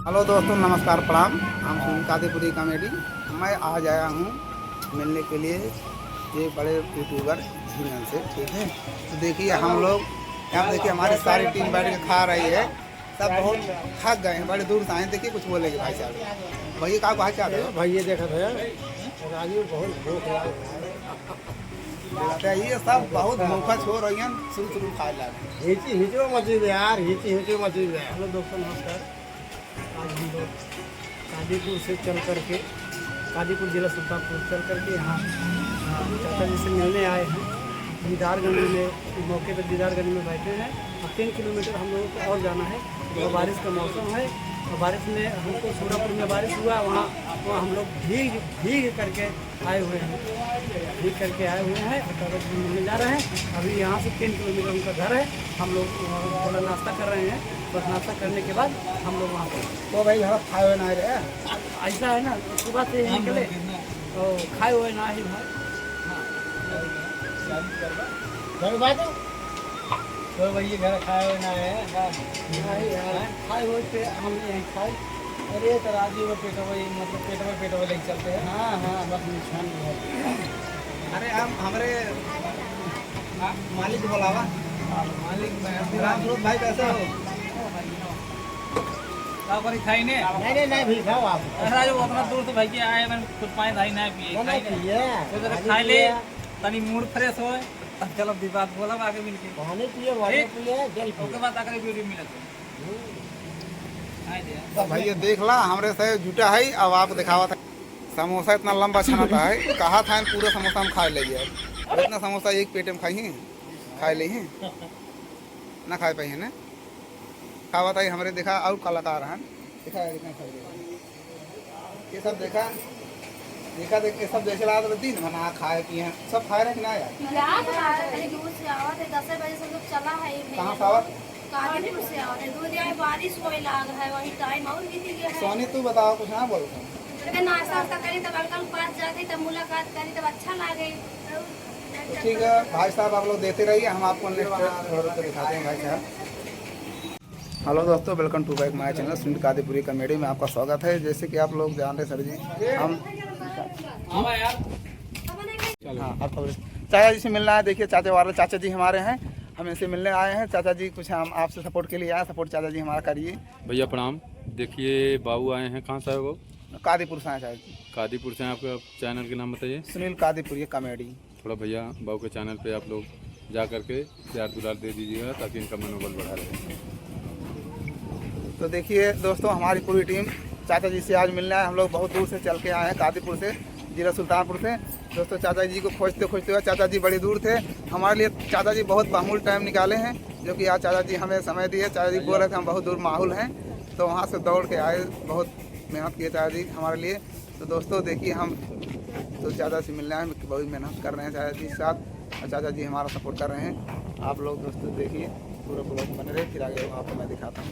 Hello दोस्तों, नमस्कार, प्रणाम। हम सुनील कादीपुरी कॉमेडी। मैं आज आया हूँ मिलने के लिए ये बड़े यूट्यूबर झींगन से, ठीक है। तो देखिए हम लोग यहाँ देखिए हमारी सारी टीम बैठ के खा रही है। सब बहुत थक गए हैं, बड़े दूर से आए। देखिए कुछ बोलेंगे भाई साहब। भैया कहाँ भाई चाहते हो? भाई ये देखा था राजू बहुत भूख ये सब बहुत भूखा छो रही हैं, शुरू खाए लगे। हिची हिचो मस्जिद है यार, हिची मस्जिद है। हेलो दोस्तों, नमस्कार। आज हम लोग कादीपुर से चल करके कादीपुर जिला सुल्तानपुर चल करके यहाँ चाचा जी से मिलने आए हैं। दीदारगंज में मौके पर दीदारगंज में बैठे हैं और 3 किलोमीटर हम लोगों को और जाना है। तो बारिश का मौसम है और बारिश में हमको सूरापुर में बारिश हुआ, वहाँ हम लोग भीग करके आए हुए हैं। भीग करके आए हुए हैं और कागज मिलने जा रहे हैं। अभी यहाँ से 3 किलोमीटर उनका घर है। हम लोग थोड़ा नाश्ता कर रहे हैं। बस नाश्ता करने के बाद हम लोग वहाँ पर तो भाई घर खाए हुए ना रहे, ऐसा है ना, सुबह से निकले तो खाए हुए ना ही भाई। तो भैया घर खाए हुए ना है, खाए हुए पे हम यहीं खाए। अरे तो राजू में पेट लेके चलते हैं। हाँ बस निशान है। अरे हम हमारे मालिक बोलावा। मालिक राम स्वरूप भाई कैसे हो? खाई ने नहीं भी खाओ आप। राजू उतना दूर से भाई के आए, मैंने खुद पानी धाई ना पिए खाई ले तनी मूड फ्रेश हो। चलो भी बात बोला आगे मिलके पानी पिए, वाटर पिए, जल पिए। ओके बात आकर वीडियो मिला तो भैया देख ला हमरे से झूठा है। अब आपको दिखावा था समोसा इतना लंबा छनाता है। कहा था पूरा समोसा हम खा ले गए। और इतना समोसा एक पेट में खाई ली हैं ना, खाए पाई है ना। खावा था हमारे देखा और कलाकार हैं, देखा ये सब देखा देख के सब जैसे लगा दिन बना खाए पिए सब खाए रहे कि ना यार। दूर से आवत है, 10 बजे से लोग चला है। कहाँ से आवत? कादीपुर से आवत है। दूर आए बारिश होए लाग है, वही टाइम और बीत गया है। सोनी तू बताओ कुछ ना बोल। नाश्ता वास्ता करी तब अंकल पास जाते तब मुलाकात करी तब अच्छा लागे। ठीक है भाई साहब, आप लोग देते रहिए, हम आपको नेक्स्ट दिखाते हैं भाई साहब। हेलो दोस्तों, welcome to back my channel Sunil Kadipuri comedy में आपका स्वागत है। जैसे कि आप लोग जान रहे सर जी, हम आप चाचा जी से मिलना है। देखिए चाचा जी हमारे हैं, हम इनसे मिलने आए हैं। चाचा जी कुछ हम आपसे सपोर्ट के लिए आए, सपोर्ट चाचा जी हमारा करिए। भैया प्रणाम। देखिए बाबू आए हैं, कहाँ से आए वो? कादीपुर से आए चाचा जी। कादीपुर से। आपका चैनल के नाम बताइए। सुनील कादीपुरी कॉमेडी। थोड़ा भैया बाबू के चैनल पे आप लोग जा करके प्यार दुलार दे दीजिएगा ताकि इनका मनोबल बढ़ा रहे। तो देखिए दोस्तों, हमारी पूरी टीम चाचा जी से आज मिलना है। हम लोग बहुत दूर से चल के आए हैं, कादीपुर से, जिला सुल्तानपुर से। दोस्तों चाचा जी को खोजते हुए चाचा जी बड़ी दूर थे। हमारे लिए चाचा जी बहुत बहुमूल्य टाइम निकाले हैं, जो कि आज चाचा जी हमें समय दिए। चाचा जी बोल रहे थे हम बहुत दूर माहौल हैं, तो वहाँ से दौड़ के आए। बहुत मेहनत किए चाचा जी हमारे लिए। तो दोस्तों देखिए हम तो चाचा से मिलना है, बहुत मेहनत कर रहे हैं चाचा जी के साथ, और चाचा जी हमारा सपोर्ट कर रहे हैं। आप लोग दोस्तों देखिए, पूरा ब्लॉग बने रहे, फिर आगे आपको मैं दिखाता हूँ।